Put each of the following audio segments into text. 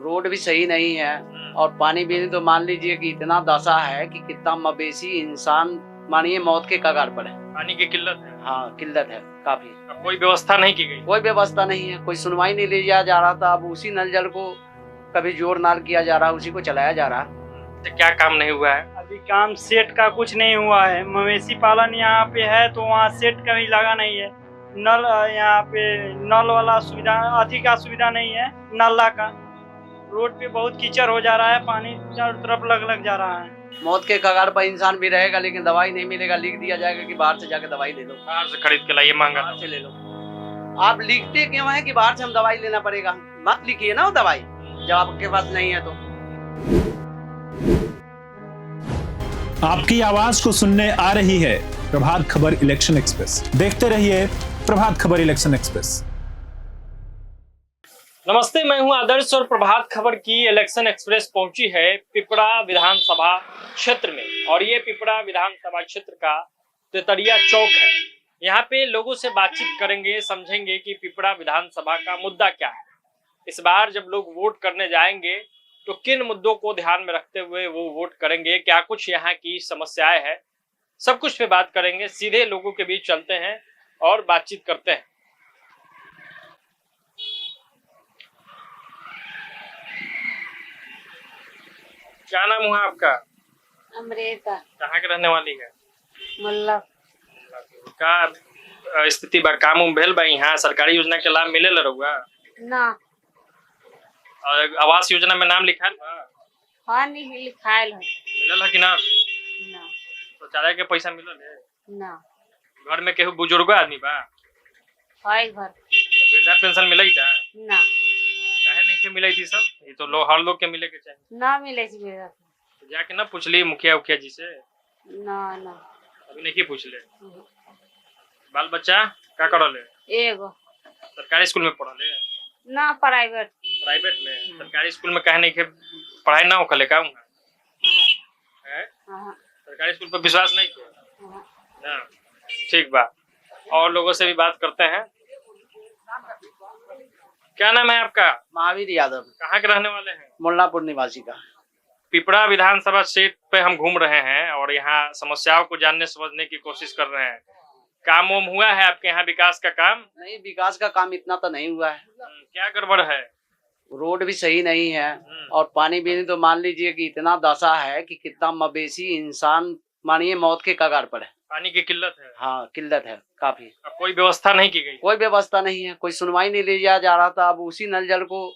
Road भी सही नहीं है और पानी भी तो मान लीजिए कि इतना दशा है कि कितना मवेशी इंसान मानिए मौत के कगार पर है। पानी की किल्लत है। हाँ, किल्लत है काफी। अब कोई व्यवस्था नहीं की गई। कोई व्यवस्था नहीं है, कोई सुनवाई नहीं लिया जा रहा था। अब उसी नल जल को कभी जोर नाल किया जा रहा, उसी को चलाया जा रहा। तो क्या काम नहीं हुआ है? अभी काम सेट का कुछ नहीं हुआ है। मवेशी पालन यहाँ पे है तो वहाँ सेट कभी लगा नहीं है। नल यहाँ पे नल वाला सुविधा अति का सुविधा नहीं है। नाला का रोड पे बहुत कीचड़ हो जा रहा है, पानी चारों तरफ लग जा रहा है। मौत के कगार पर इंसान भी रहेगा लेकिन दवाई नहीं मिलेगा। लिख दिया जाएगा कि बाहर से जाके दवाई ले लो, बाहर से खरीद के लाइए, महंगा बाहर से ले लो। आप लिखते क्यों है कि बाहर से हम दवाई लेना पड़ेगा? मत लिखिए ना वो दवाई जब आपके पास नहीं है तो। आपकी आवाज को सुनने आ रही है प्रभात खबर इलेक्शन एक्सप्रेस। देखते रहिए प्रभात खबर इलेक्शन एक्सप्रेस। नमस्ते, मैं हूं आदर्श और प्रभात खबर की इलेक्शन एक्सप्रेस पहुंची है पिपरा विधानसभा क्षेत्र में। और ये पिपरा विधानसभा क्षेत्र का तेतरिया चौक है। यहाँ पे लोगों से बातचीत करेंगे, समझेंगे कि पिपरा विधानसभा का मुद्दा क्या है। इस बार जब लोग वोट करने जाएंगे तो किन मुद्दों को ध्यान में रखते हुए वो वोट करेंगे, क्या कुछ यहाँ की समस्याएं हैं, सब कुछ पे बात करेंगे। सीधे लोगों के बीच चलते हैं और बातचीत करते हैं। क्या नाम हुआ आपका? अमृता। कहाँ के रहने वाली है? मुल्ला। का स्थिति बा, काम उम भेल बा? यहाँ सरकारी योजना के लाभ मिले रहुआ? ना। और आवास योजना में नाम लिखायल बा? हाँ, नहीं लिखायल है। मिलल है कि ना? ना। शौचालय के पैसा मिलल है? ना। घर में केहू बुजुर्ग आदमी बा? है घर। तो वृद्धा पेंशन मिले था? ना। काहे नहीं के मिले थी सब? ये तो हर लोग के मिले के चाहिए। ना मिले छी मेरा। तो जाके ना पूछ ली मुखिया उखिया जी से? ना ना। अभी नहीं पूछ ले। बाल बच्चा का करल है? एगो। सरकारी स्कूल में पढ़ल है? ना, प्राइवेट। प्राइवेट में? सरकारी स्कूल में काहे नहीं के पढ़ाई ना होखले का? है सरकारी स्कूल पर विश्वास नहीं किया ना? ठीक बा, और लोगों से भी बात करते हैं। क्या नाम है आपका? महावीर यादव। कहाँ के रहने वाले हैं? मुल्लापुर निवासी का। पिपरा विधानसभा सीट पे हम घूम रहे हैं और यहाँ समस्याओं को जानने समझने की कोशिश कर रहे हैं। काम वाम हुआ है आपके यहाँ? विकास का काम नहीं, विकास का काम इतना तो नहीं हुआ है। क्या गड़बड़ है? रोड भी सही नहीं है और पानी भी तो मान लीजिए कि इतना दशा है कि कितना मवेशी इंसान मानिए मौत के कगार पर है। पानी की किल्लत है। हाँ, किल्लत है काफी। अब कोई व्यवस्था नहीं की गई। कोई व्यवस्था नहीं है, कोई सुनवाई नहीं लिया जा रहा था। अब उसी नल जल को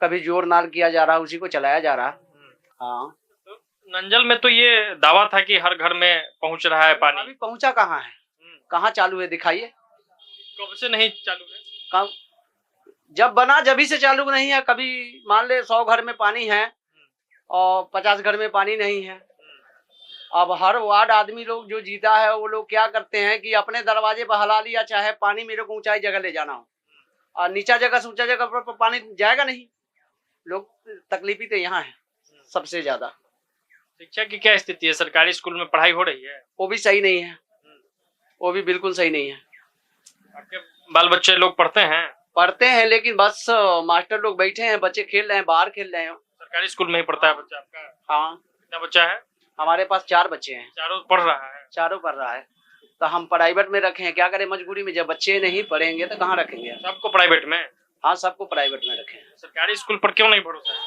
कभी जोर नाल किया जा रहा, उसी को चलाया जा रहा। हाँ, तो नंजल में तो ये दावा था कि हर घर में पहुंच रहा है पानी। अभी पहुंचा कहाँ है? कहाँ चालू है दिखाइए। कब से नहीं चालू है? कब जब बना जब से चालू नहीं है। कभी मान ले 100 घर में पानी है और 50 घर में पानी नहीं है। अब हर वार्ड आदमी लोग जो जीता है वो लोग क्या करते हैं कि अपने दरवाजे पर हला लिया, चाहे पानी मेरे को ऊंचाई जगह ले जाना हो और नीचा जगह से ऊंचा जगह पर पानी जाएगा नहीं। लोग तकलीफी तो यहाँ है सबसे ज्यादा। शिक्षा की क्या स्थिति है? सरकारी स्कूल में पढ़ाई हो रही है? वो भी सही नहीं है, वो भी बिल्कुल सही नहीं है। आपके बाल बच्चे लोग पढ़ते हैं? पढ़ते हैं लेकिन बस मास्टर लोग बैठे हैं, बच्चे खेल रहे हैं, बाहर खेल रहे हैं। सरकारी स्कूल में ही पढ़ता है बच्चा आपका? हाँ। कितना बच्चा है? हमारे पास 4 बच्चे हैं। चारों पढ़ रहा है? चारों पढ़ रहा है। तो हम प्राइवेट में रखे हैं, क्या करें मजबूरी में। जब बच्चे नहीं पढ़ेंगे तो कहाँ रखेंगे? सबको प्राइवेट में? हाँ, सबको प्राइवेट में रखे हैं। सरकारी स्कूल पर क्यों नहीं भरोसा है?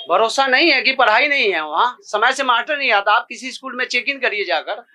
भरोसा नहीं है कि पढ़ाई नहीं है वहाँ, समय से मास्टर नहीं आता। आप किसी स्कूल में चेक इन करिए जाकर,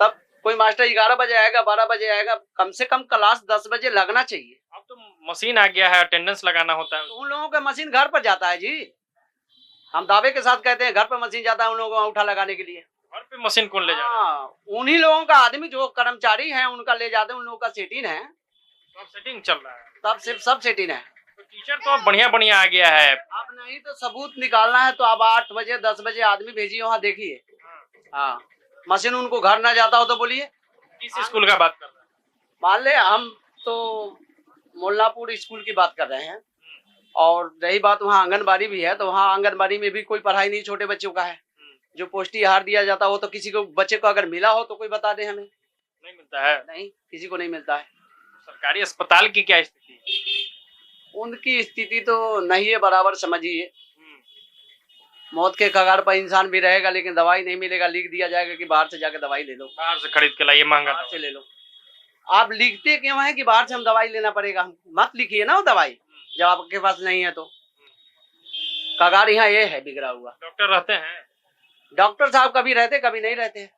तब कोई मास्टर 11 बजे आएगा, 12 बजे आएगा। कम से कम क्लास 10 बजे लगना चाहिए। अब तो मशीन आ गया है, अटेंडेंस लगाना होता है। तो उन लोगों का मशीन घर पर जाता है जी। हम दावे के साथ कहते हैं घर पर मशीन जाता है उन लोगों को अंगूठा लगाने के लिए। घर पे मशीन कौन ले जा रहा है? हाँ, उन्हीं लोगों का आदमी जो कर्मचारी है उनका ले जाते हैं। उन लोगों का सेटिंग है, सब सेटिंग चल रहा है। तब सिर्फ सब सेटिंग है। तो टीचर तो अब बढ़िया बढ़िया आ गया है। अब नहीं तो सबूत निकालना है तो अब 8 बजे 10 बजे आदमी भेजिए वहाँ, देखिए। हाँ, मशीन उनको घर ना जाता हो तो बोलिए। किस स्कूल का बात कर रहे हैं? मान ले हम तो मुल्लापुर स्कूल की बात कर रहे हैं। और रही बात वहाँ आंगनबाड़ी भी है, तो वहाँ आंगनबाड़ी में भी कोई पढ़ाई नहीं छोटे बच्चों का है। जो पौष्टिक आहार दिया जाता हो तो किसी को बच्चे को अगर मिला हो तो कोई बता दे हमें। नहीं मिलता है? नहीं, किसी को नहीं मिलता है। सरकारी अस्पताल की क्या स्थिति? उनकी स्थिति तो नहीं है बराबर, समझिए। मौत के कगार पर इंसान भी रहेगा, लेकिन दवाई नहीं मिलेगा। लिख दिया जाएगा कि बाहर से जाके दवाई ले लो, बाहर से खरीद के लाइए, महंगा बाहर से दवा। ले लो। आप लिखते क्यों है कि बाहर से हम दवाई लेना पड़ेगा? मत लिखिए ना वो दवाई जब आपके पास नहीं है तो। कगार यहाँ ये है बिगड़ा हुआ। डॉक्टर रहते हैं? डॉक्टर साहब कभी रहते कभी नहीं रहते।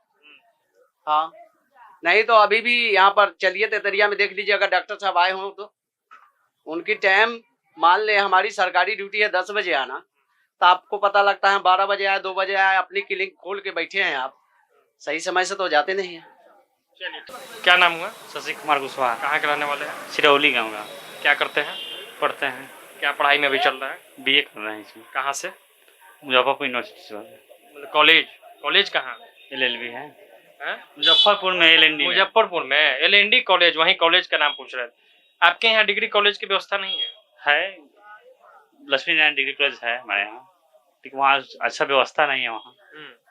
हाँ, नहीं तो अभी भी यहाँ पर चलिए तेतरिया में देख लीजिए, अगर डॉक्टर साहब आए हों तो उनकी टाइम, मान ले हमारी सरकारी ड्यूटी है 10 बजे आना, तो आपको पता लगता है 12 बजे आए, 2 बजे आए, अपनी क्लिनिक खोल के बैठे हैं आप। सही समय से तो जाते नहीं हैं। चलिए, क्या नाम हुआ? शशि कुमार कुशवाहा, कहाँ के रहने वाले हैं? सिरौली गाँव का। क्या करते हैं? पढ़ते हैं, क्या पढ़ाई में अभी चल रहा है? बीए कर रहे हैं इसमें, कहाँ से? मुजफ्फरपुर यूनिवर्सिटी से। मतलब कॉलेज? कॉलेज कहाँ LLB है है? मुजफ्फरपुर में, LND में। मुजफ्फरपुर में LND कॉलेज, वहीं कॉलेज का नाम पूछ रहे थे। आपके यहाँ डिग्री कॉलेज की व्यवस्था नहीं है? है, लक्ष्मी नारायण डिग्री कॉलेज है हमारे यहाँ, लेकिन वहाँ अच्छा व्यवस्था नहीं है वहाँ।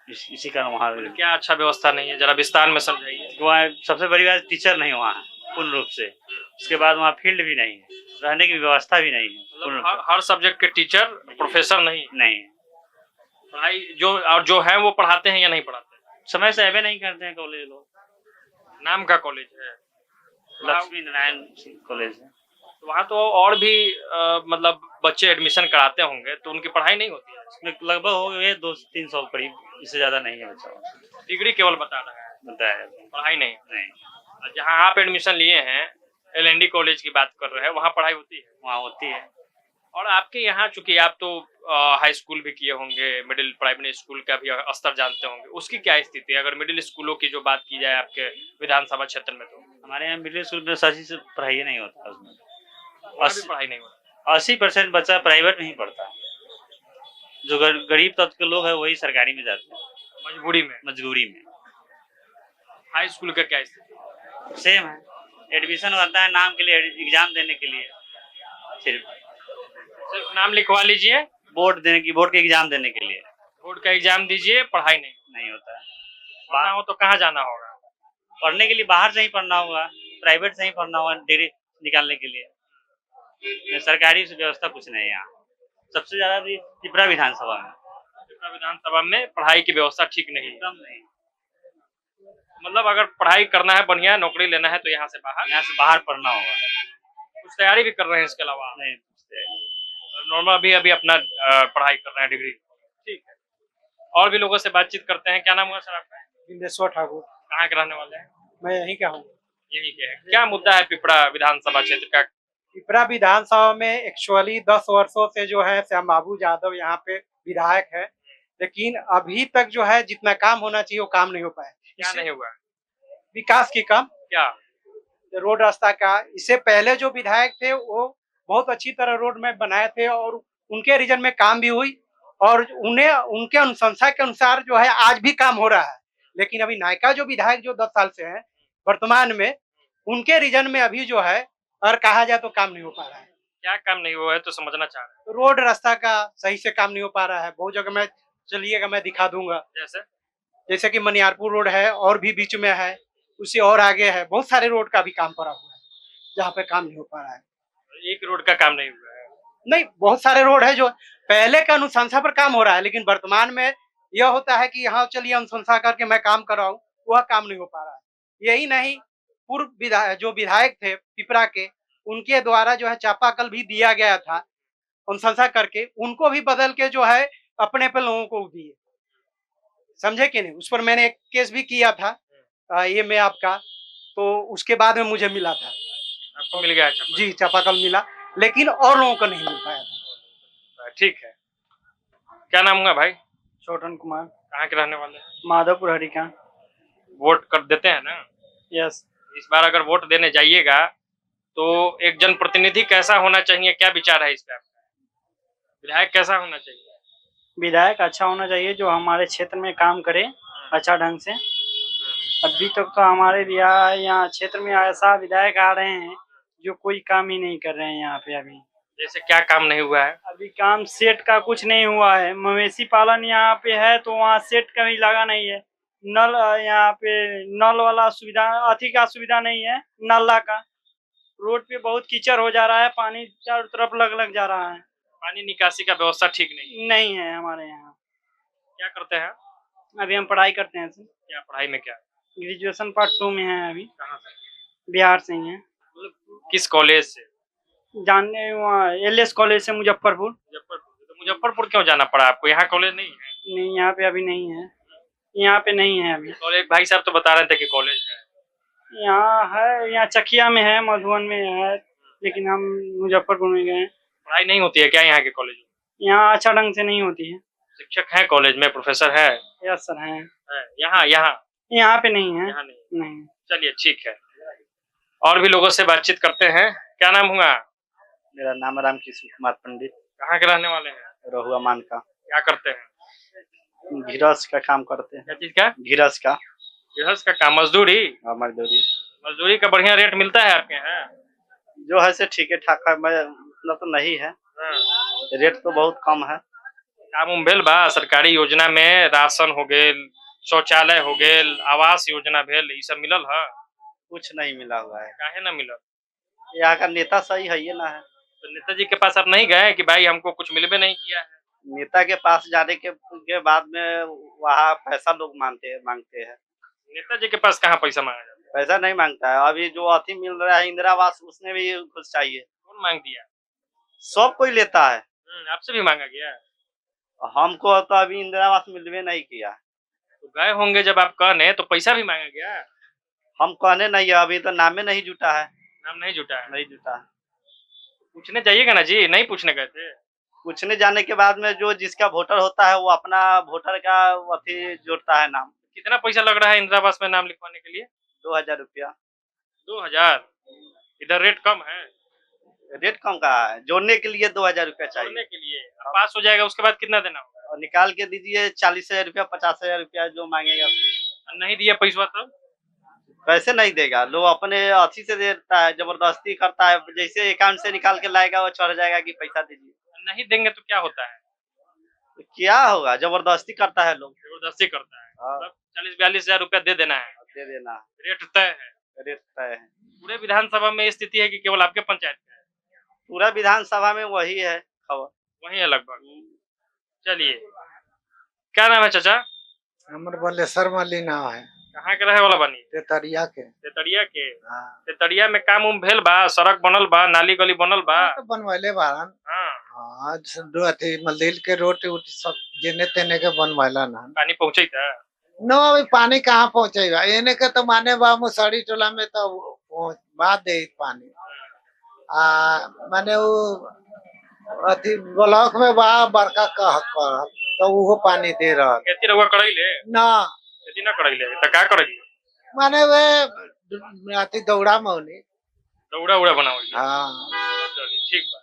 इसी कारण वहाँ क्या अच्छा व्यवस्था नहीं है, जरा विस्तार में समझाइए। वहाँ सबसे बड़ी बात टीचर नहीं वहाँ है पूर्ण रूप से। उसके बाद वहाँ फील्ड भी नहीं है, रहने की व्यवस्था भी नहीं है पूर्ण रूप मतलब हर सब्जेक्ट के टीचर प्रोफेसर नहीं? से। नहीं, पढ़ाई जो है वो पढ़ाते हैं या नहीं पढ़ाते हैं? समय से अबे नहीं करते हैं कॉलेज लोग। नाम का कॉलेज है, लक्ष्मी नारायण कॉलेज है। तो वहाँ तो और भी मतलब बच्चे एडमिशन कराते होंगे, तो उनकी पढ़ाई नहीं होती है? उसमें लगभग हो गए 200-300 करीब, इससे ज्यादा नहीं है बच्चा। डिग्री केवल बता रहा है, बताया पढ़ाई नहीं। नहीं, जहाँ आप एडमिशन लिए हैं, LND कॉलेज की बात कर रहे हैं, वहाँ पढ़ाई होती है? वहाँ होती है। और आपके यहाँ चूंकि आप तो हाई स्कूल भी किए होंगे, मिडिल प्राइमरी स्कूल का भी स्तर जानते होंगे, उसकी क्या स्थिति है? अगर मिडिल स्कूलों की जो बात की जाए आपके विधानसभा क्षेत्र में, तो हमारे यहाँ मिडिल स्कूल में सही से पढ़ाई नहीं होता, उसमें वहाँ भी पढ़ाई नहीं होती। 80% बच्चा प्राइवेट में ही पढ़ता है। जो गरीब तबके के लोग हैं वही सरकारी में जाते हैं मजबूरी में। मजबूरी में। हाई स्कूल का क्या स्थिति? सेम है, एडमिशन होता है नाम के लिए, एग्जाम देने के लिए, सिर्फ नाम लिखवा लीजिए, बोर्ड के एग्जाम देने के लिए। बोर्ड का एग्जाम दीजिए, पढ़ाई नहीं होता है। पढ़ना हो तो कहाँ जाना होगा? पढ़ने के लिए बाहर से ही पढ़ना होगा, प्राइवेट से ही पढ़ना होगा डिग्री निकालने के लिए। सरकारी व्यवस्था कुछ नहीं है यहाँ। सबसे ज्यादा पिपरा विधानसभा में, विधानसभा में पढ़ाई की व्यवस्था ठीक नहीं है। एकदम नहीं। मतलब अगर पढ़ाई करना है, बढ़िया नौकरी लेना है, तो यहाँ से बाहर पढ़ना होगा। कुछ तैयारी भी कर रहे हैं इसके अलावा? नहीं, नॉर्मल अभी अपना पढ़ाई कर रहे हैं, डिग्री। ठीक है, और भी लोगों से बातचीत करते हैं। क्या नाम हुआ सर आपका? बिंदेश्वर ठाकुर। कहाँ के रहने वाले हैं? मैं यहीं का हूँ। यहीं के हैं। क्या मुद्दा है पिपरा विधानसभा क्षेत्र का? पिपरा विधानसभा में एक्चुअली 10 वर्षों से जो है श्याम बाबू यादव यहाँ पे विधायक है, लेकिन अभी तक जो है जितना काम होना चाहिए वो काम नहीं हो पाया। क्या नहीं हुआ? विकास की काम, क्या रोड रास्ता का। इससे पहले जो विधायक थे वो बहुत अच्छी तरह रोड में बनाए थे और उनके रीजन में काम भी हुई और उन्हें उनके अनुशंसा के अनुसार जो है आज भी काम हो रहा है। लेकिन अभी नायका जो विधायक जो 10 साल से हैं वर्तमान में, उनके रीजन में अभी जो है और कहा जाए तो काम नहीं हो पा रहा है। क्या काम नहीं हुआ है तो समझना चाह रहे हैं? रोड रास्ता का सही से काम नहीं हो पा रहा है। बहुत जगह में चलिएगा, मैं दिखा दूंगा। जैसे कि मनियारपुर रोड है और भी बीच में है, उससे और आगे है, बहुत सारे रोड का भी काम पड़ा हुआ है जहाँ पे काम नहीं हो पा रहा है। एक रोड का काम नहीं हुआ है? नहीं, बहुत सारे रोड है जो पहले का अनुशंसा पर काम हो रहा है, लेकिन वर्तमान में यह होता है कि यहाँ चलिए अनुशंसा करके मैं काम कराऊं, वह काम नहीं हो पा रहा है। यही नहीं, पूर्व जो विधायक थे पिपरा के, उनके द्वारा जो है चापाकल भी दिया गया था अनुशंसा करके, उनको भी बदल के जो है अपने पे लोगों को दिए, समझे कि नहीं। उस पर मैंने एक केस भी किया था ये में आपका, तो उसके बाद में मुझे मिला था। आपको मिल गया? जी, चापाकल मिला, लेकिन और लोगों को नहीं मिल पाया था। ठीक है, क्या नाम हुआ भाई? छोटन कुमार। कहाँ के रहने वाले हैं? माधवपुर हरिका। वोट कर देते हैं ना? यस। इस बार अगर वोट देने जाइएगा तो एक जनप्रतिनिधि कैसा होना चाहिए, क्या विचार है इस पे आपका? विधायक कैसा होना चाहिए? विधायक अच्छा होना चाहिए जो हमारे क्षेत्र में काम करे अच्छा ढंग से। अभी तक तो हमारे यहाँ क्षेत्र में ऐसा विधायक आ रहे हैं जो कोई काम ही नहीं कर रहे हैं यहाँ पे। अभी जैसे क्या काम नहीं हुआ है? अभी काम सेट का कुछ नहीं हुआ है। मवेशी पालन यहाँ पे है तो वहाँ सेट कहीं लगा नहीं है। नल यहाँ पे नल वाला सुविधा अति का सुविधा नहीं है, नाला का। रोड पे बहुत कीचड़ हो जा रहा है, पानी चारों तरफ लग जा रहा है। पानी निकासी का व्यवस्था ठीक नहीं है हमारे यहाँ। क्या करते हैं? अभी हम पढ़ाई करते हैं सर। क्या पढ़ाई में क्या? ग्रेजुएशन पार्ट 2 में है अभी। कहाँ से? बिहार से ही है। मतलब किस कॉलेज से? जानने वहाँ LS कॉलेज से मुजफ्फरपुर। मुजफ्फरपुर। तो मुजफ्फरपुर क्यों जाना पड़ा आपको? यहाँ कॉलेज नहीं है? नहीं, यहाँ पे अभी नहीं है। यहाँ पे नहीं है अभी। कॉलेज भाई साहब तो बता रहे थे कि कॉलेज है। यहाँ है, यहाँ चकिया में है, मधुबन में है, लेकिन हम मुजफ्फरपुर में गए। पढ़ाई नहीं होती है क्या यहाँ के कॉलेज में? यहाँ अच्छा ढंग से नहीं होती है। शिक्षक है कॉलेज में, प्रोफेसर है? यस सर है। यहाँ यहाँ यहाँ पे नहीं है। यहाँ नहीं। नहीं। चलिए ठीक है, और भी लोगों से बातचीत करते हैं। क्या नाम हुआ? मेरा नाम राम किशोर कुमार पंडित, कहाँ के रहने वाले हैं? रहुआ मान का। क्या करते हैं? घिरस का काम करते हैं। क्या चीज का? घिरस का गृहस्थ का काम, मजदूरी? और मजदूरी मजदूरी का बढ़िया रेट मिलता है आपके यहाँ? जो है से ठीक है ठाक है, मैं उतना तो नहीं है, रेट तो बहुत कम है। काम उम भेल बा? सरकारी योजना में राशन हो गेल, शौचालय हो गेल, आवास योजना भेल, ये सब मिलल है? कुछ नहीं मिला हुआ है। काहे ना मिलल? यहाँ का नेता सही है ये ना है। तो नेताजी के पास आप नहीं गए कि भाई हमको कुछ मिलबे नहीं किया है? नेता के पास जाने के बाद में वहाँ पैसा लोग मांगते हैं। नेताजी के पास कहाँ पैसा मांगा जाता है? पैसा नहीं मांगता है। अभी जो अति मिल रहा है इंदिरा आवास, उसने भी कुछ चाहिए। कौन मांग दिया? सब कोई लेता है। आपसे भी मांगा गया? हमको तो अभी इंदिरा आवास मिलवे नहीं किया। तो गए होंगे जब आप कहने, तो पैसा भी मांगा गया? हम कहने नहीं है, अभी तो नामे नहीं जुटा है। नाम नहीं जुटा है? नहीं जुटा है। पूछने जाइएगा ना जी, नहीं पूछने गए थे? पूछने जाने के बाद में जो जिसका वोटर होता है वो अपना वोटर का अथी जोड़ता है नाम। कितना पैसा लग रहा है इंदिरा आवास में नाम लिखवाने के लिए? 2000 रुपया। 2000? इधर रेट कम है। रेट कम का है, जोड़ने के लिए 2000 रुपया जोड़ने चाहिए। के लिए पास हो जाएगा, उसके बाद कितना देना होगा? और निकाल के दीजिए 40,000 रुपया, 50,000 रुपया जो मांगेगा। और नहीं दिया पैसा तो? कैसे नहीं देगा? लोग अपने अथी से देता है, जबरदस्ती करता है। जैसे अकाउंट से निकाल के लाएगा वो चढ़ जाएगा कि पैसा दीजिए। नहीं देंगे तो क्या होता है? तो क्या होगा? जबरदस्ती करता है लोग। जबरदस्ती करता है। हाँ। मतलब 40-42 हजार रुपया दे देना है, दे देना। रेट तय है। रेट तय है। पूरे विधानसभा में स्थिति है कि केवल आपके पंचायत में है? पूरा विधानसभा में वही है खबर। वही है लगभग। चलिए, क्या नाम है चाचा? हमर बलेसर मली नाव है। कहाँ के रहे वाला बनी? तेतरिया के। तेतरिया के? हाँ। तेतरिया में काम उम भेल बा? सड़क बनल बा? नाली गली बनल बा? तो बनवाइले बारन। हाँ। हाँ, दो अथी मंदिर के रोटी उटी सब जेने तेने के बनवाइला ना। पानी पहुँचे था? नो अभी पानी कहाँ पहुँचेगा? एने के तो माने बा मुसड़ी टोला में तो बात दे पानी। माने वो अथी ब्लॉक में बा बड़का कह तो वो पानी दे रहा। खेती रहुआ करैले? ना खेती ना करैले तो का करैले? माने वे अथी दौड़ा मौनी। दौड़ा उड़ा बनावली? हाँ। चलिए ठीक बा।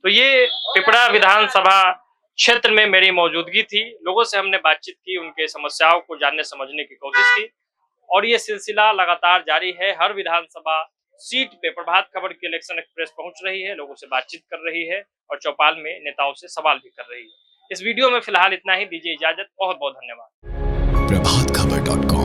तो ये पिपरा विधानसभा क्षेत्र में मेरी मौजूदगी थी। लोगों से हमने बातचीत की, उनके समस्याओं को जानने समझने की कोशिश की, और ये सिलसिला लगातार जारी है। हर विधानसभा सीट पे प्रभात खबर की इलेक्शन एक्सप्रेस पहुंच रही है, लोगों से बातचीत कर रही है और चौपाल में नेताओं से सवाल भी कर रही है। इस वीडियो में फिलहाल इतना ही। दीजिए इजाजत। बहुत बहुत धन्यवाद। प्रभातखबर.com